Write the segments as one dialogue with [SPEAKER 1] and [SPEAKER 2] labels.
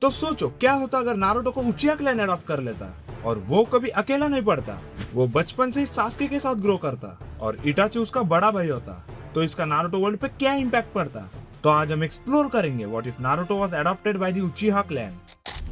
[SPEAKER 1] तो सोचो क्या होता अगर नारुतो को उचिहा क्लैन अडॉप्ट कर लेता और वो कभी अकेला नहीं पड़ता, वो बचपन से ही सास्के के साथ ग्रो करता और इटाची उसका बड़ा भाई होता, तो इसका नारुतो वर्ल्ड पे क्या इम्पैक्ट पड़ता। तो आज हम एक्सप्लोर करेंगे what if Naruto was adopted by the Uchiha clan.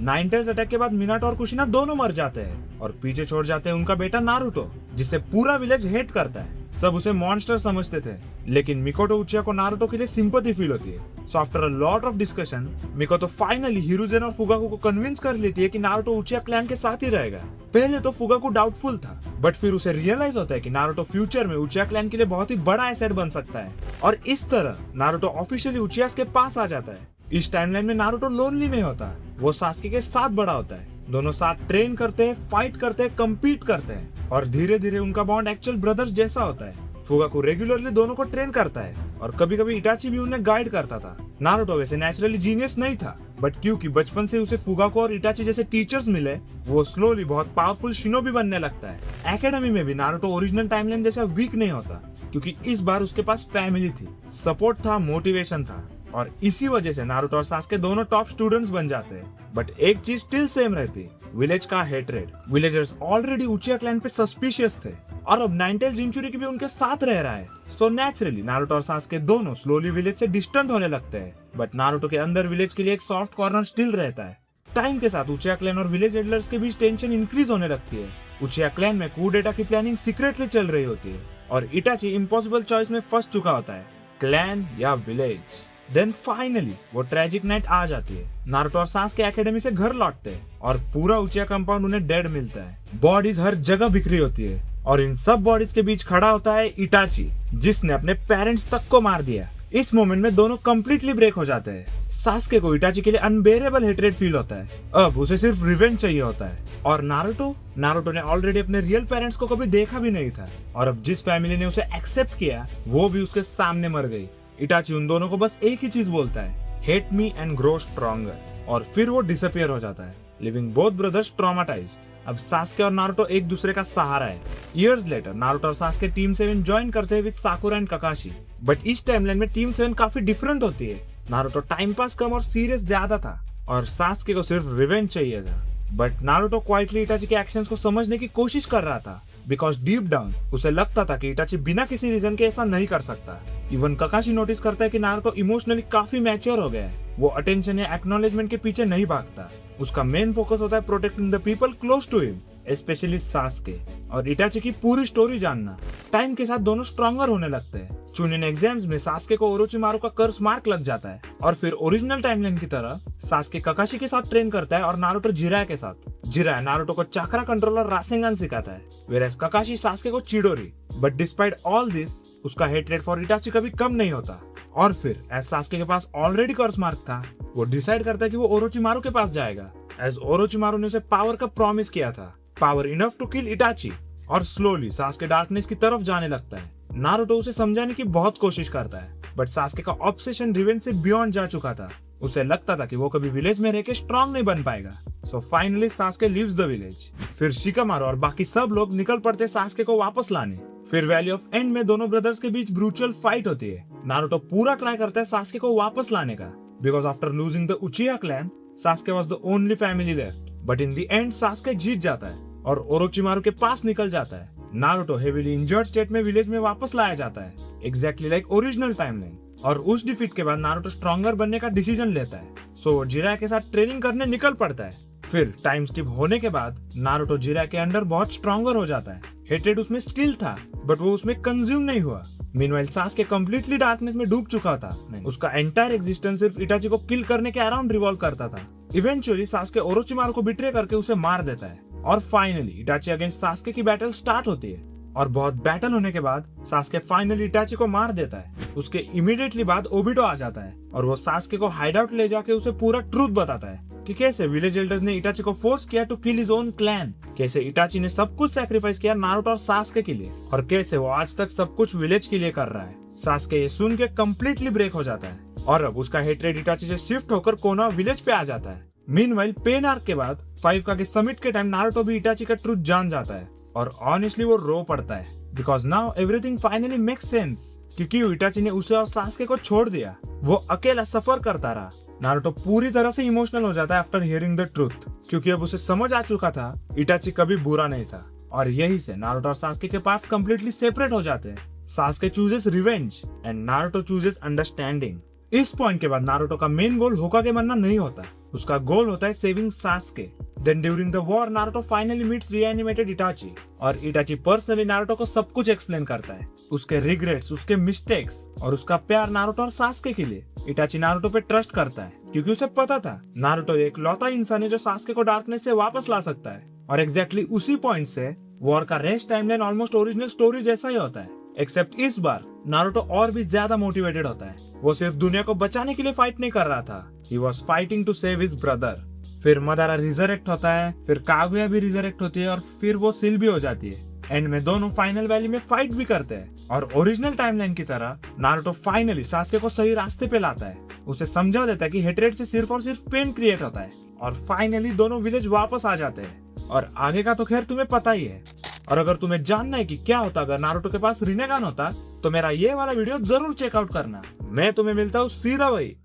[SPEAKER 1] Nine tails attack के बाद मिनाटो और कुशिना दोनों मर जाते हैं और पीछे छोड़ जाते हैं उनका बेटा नारुतो, जिसे पूरा विलेज हेट करता है। सब उसे मॉन्स्टर समझते थे, लेकिन मिकोटो उचिहा को नारुतो के लिए सिंपैथी फील होती है। So after a lot of discussion Mikoto finally Hiruzen और फुगाकू को कन्विंस कर लेती है कि नारुतो उचिहा क्लैन के साथ ही रहेगा। पहले तो फुगाकू डाउटफुल था, बट फिर उसे रियलाइज होता है कि नारुतो फ्यूचर में उचिहा क्लैन के लिए बहुत ही बड़ा एसेट बन सकता है और इस तरह नारुतो ऑफिशियली उचिहा के पास आ जाता है। इस टाइमलाइन में नारुतो लोनली नहीं होता, वो सास्के के साथ बड़ा होता है। दोनों साथ ट्रेन करते हैं, फाइट करते हैं, कम्पीट करते हैं और धीरे धीरे उनका बॉन्ड एक्चुअल ब्रदर्स जैसा होता है। फुगाकू रेगुलरली दोनों को ट्रेन करता है और कभी कभी इटाची भी उन्हें गाइड करता था। नारुतो वैसे नेचुरली जीनियस नहीं था, बट क्योंकि बचपन से उसे फुगाकू और इटाची जैसे टीचर्स मिले, वो स्लोली बहुत पावरफुल शिनोबी बनने लगता है। एकेडमी में भी नारुतो ओरिजिनल टाइमलाइन जैसा वीक नहीं होता, क्योंकि इस बार उसके पास फैमिली थी, सपोर्ट था, मोटिवेशन था और इसी वजह से नारुतो और सास्के दोनों टॉप स्टूडेंट्स बन जाते हैं। बट एक चीज स्टिल सेम रहती, विलेज का हेटरेड। विलेजर्स ऑलरेडी उचिहा क्लैन पे सस्पिशियस थे और अब नाइन टेल्स जिंचुरी भी उनके साथ रह रहा है। सो नेचुरली नारुतो और सास्के दोनों स्लोली विलेज से डिस्टेंट होने लगते हैं, बट नारुतो के अंदर विलेज के लिए एक सॉफ्ट कॉर्नर स्टिल रहता है। टाइम के साथ उचिहा क्लैन और विलेज एल्डर्स के बीच टेंशन इंक्रीज होने लगती है। उचिहा क्लैन में कूडेटा की प्लानिंग सीक्रेटली चल रही होती है और इटाची इम्पॉसिबल चॉइस में फंस चुका होता है, क्लैन या विलेज। देन फाइनली वो ट्रेजिक नाइट आ जाती है। नारुतो और सास्के एकेडमी से घर लौटते हैं और पूरा उचिहा कंपाउंड उन्हें डेड मिलता है। बॉडीज हर जगह बिखरी होती है और इन सब बॉडीज के बीच खड़ा होता है इटाची, जिसने अपने पेरेंट्स तक को मार दिया। इस मोमेंट में दोनों कंप्लीटली ब्रेक हो जाते हैं। सास्के को इटाची के लिए अनबेरेबल हेट्रेड फील होता है, अब उसे सिर्फ रिवेंज चाहिए होता है। और नारुतो ने ऑलरेडी अपने रियल पेरेंट्स को कभी देखा भी नहीं था और अब जिस फैमिली ने उसे एक्सेप्ट किया वो भी उसके सामने मर गई। इटाची उन दोनों को बस एक ही चीज बोलता है, hate me and grow stronger, और फिर वो डिसअपियर हो जाता है, लिविंग बोथ ब्रदर्स ट्रॉमाटाइज्ड। अब सास्के और नारुतो एक दूसरे का सहारा है। इयर्स लेटर नारुतो और सास्के टीम 7 ज्वाइन करते हैं विद साकुरा एंड ककाशी, बट इस टाइमलाइन में टीम 7 काफी डिफरेंट होती है। नारुतो टाइम पास कम और सीरियस ज्यादा था और सास्के को सिर्फ रिवेंज चाहिए था, बट नारुतो क्वाइटली इटाची के एक्शंस को समझने की कोशिश कर रहा था, बिकॉज डीप डाउन उसे लगता था कि इटाची बिना किसी रीजन के ऐसा नहीं कर सकता। इवन ककाशी नोटिस करता है कि नारुतो इमोशनली काफी मैच्योर हो गया है, वो अटेंशन या एक्नॉलेजमेंट के पीछे नहीं भागता। उसका मेन फोकस होता है protecting the people close to him, specially Sasuke. और इटाची की पूरी स्टोरी जानना। टाइम के साथ दोनों स्ट्रॉन्गर होने लगते हैं। चुनिन एग्जाम्स में सास्के को ओरोचिमारू का कर्स मार्क लग जाता है और फिर ओरिजिनल टाइमलाइन की तरह सास्के ककाशी के साथ ट्रेन करता है और नारुतो जिराया के साथ। जिराया नारुतो को चाक्रा कंट्रोलर रासेंगन सिखाता है, वेयरएज ककाशी सास्के को चिडोरी। बट डिस्पाइट ऑल दिस उसका हेटरेड फॉर इटाची कभी कम नहीं होता। और फिर एज सास्के के पास ऑलरेडी कर्स मार्क था, वो डिसाइड करता है कि वो ओरोचिमारू के पास जाएगा, एज ओरोचिमारू ने उसे पावर का प्रॉमिस किया था, power enough to kill Itachi. और स्लोली सास्के डार्कनेस की तरफ जाने लगता है। नारुतो उसे समझाने की बहुत कोशिश करता है, बट सास्के का ऑब्सेशन रिवेंज से बियॉन्ड जा चुका था। उसे लगता था कि वो कभी विलेज में रहकर स्ट्रॉन्ग नहीं बन पाएगा। So finally Sasuke leaves the village. फिर शिकामारू और बाकी सब लोग निकल पड़ते सास्के को वापस लाने। फिर वैली ऑफ एंड में दोनों ब्रदर्स के बीच ब्रूचुअल फाइट होती है। नारुतो पूरा ट्राई करता है सास्के को वापस लाने का, because after losing the Uchiha clan Sasuke was the only family left. But in the end Sasuke जीत जाता है और ओरोचिमारू के पास निकल जाता है। नारुतो हेवीली इंजर्ड स्टेट में विलेज में वापस लाया जाता है, एग्जैक्टली लाइक ओरिजिनल टाइमलाइन। और उस डिफीट के बाद नारुतो स्ट्रॉन्गर बनने का डिसीजन लेता है। सो वो जिराया के साथ ट्रेनिंग करने निकल पड़ता है। फिर टाइम स्किप होने के बाद नारुतो जिराया के अंडर बहुत स्ट्रॉन्गर हो जाता है। हेटेड उसमें स्टिल था, बट वो उसमें कंज्यूम नहीं हुआ। मीनवाइल सास्के कंप्लीटली डार्कनेस में डूब चुका था। उसका एंटायर एग्जिस्टेंस सिर्फ इटाची को किल करने के अराउंड रिवॉल्व करता था। इवेंचुअली सास्के ओरोचिमारू को बिट्रे करके उसे मार देता है और फाइनली इटाची अगेंस्ट सास्के की बैटल स्टार्ट होती है। और बहुत बैटल होने के बाद सास्के फाइनली इटाची को मार देता है। उसके इमीडिएटली बाद ओबिटो आ जाता है और वो सास्के को हाइड आउट ले जाके उसे पूरा ट्रूथ बताता है कि कैसे विलेज एल्डर्स ने इटाची को फोर्स किया to kill his own clan, कैसे इटाची ने सब कुछ सैक्रिफाइस किया नारुतो और सास्के के लिए, और कैसे वो आज तक सब कुछ विलेज के लिए कर रहा है। सास्के ये सुन के कम्प्लीटली ब्रेक हो जाता है और अब उसका हेट्रेड इटाची से शिफ्ट होकर कोनोहा विलेज पे आ जाता है। मीनवाइल पेन आर्क के बाद 5 का समिट के टाइम नारुतो भी इटाची का ट्रूथ जान जाता है और ऑनेस्टली वो रो पड़ता है, because now everything finally makes sense. क्योंकि इटाची ने उसे और सास्के को छोड़ दिया, वो अकेला सफर करता रहा, नारुतो पूरी तरह से इमोशनल हो जाता है आफ्टर हियरिंग द ट्रूथ, क्योंकि अब उसे समझ आ चुका था इटाची कभी बुरा नहीं था। और यही से नारुतो और सास्के के पार्ट्स कंप्लीटली सेपरेट हो जाते हैं। Sasuke chooses revenge and Naruto chooses understanding. इस पॉइंट के बाद नारुतो का मेन गोल होकागे बनना नहीं होता, उसका गोल होता है saving Sasuke. Then during the war Naruto finally meets reanimated Itachi, और इटाची पर्सनली नारुतो को सब कुछ एक्सप्लेन करता है, उसके रिग्रेट्स, उसके मिस्टेक्स और उसका प्यार नारुतो और सास्के के लिए। इटाची नारुतो पे ट्रस्ट करता है क्योंकि उसे पता था नारुतो एक लौता इंसान है जो सास्के को डार्कनेस से वापस ला सकता है। और एग्जैक्टली उसी पॉइंट से वॉर का rest timeline almost original story जैसा ही होता है, एक्सेप्ट इस बार नारुतो और भी ज्यादा मोटिवेटेड होता है। वो सिर्फ दुनिया को बचाने के लिए फाइट नहीं कर रहा था, he was fighting to save his brother. फिर मदारा रिजरेक्ट होता है, फिर कागुया भी रिजरेक्ट होती है और फिर वो सिल भी हो जाती है। एंड में दोनों फाइनल वैली में फाइट भी करते हैं और ओरिजिनल टाइमलाइन की तरह नारुतो फाइनली सास्के को सही रास्ते पे लाता है, उसे समझा देता है कि हेट्रेड से सिर्फ और सिर्फ पेन क्रिएट होता है। और फाइनली दोनों विलेज वापस आ जाते हैं। और आगे का तो खैर तुम्हें पता ही है। और अगर तुम्हें जानना है कि क्या होता अगर नारुतो के पास रिनेगान होता, तो मेरा ये वाला वीडियो जरूर चेकआउट करना। मैं तुम्हें मिलता हूँ सीधा वही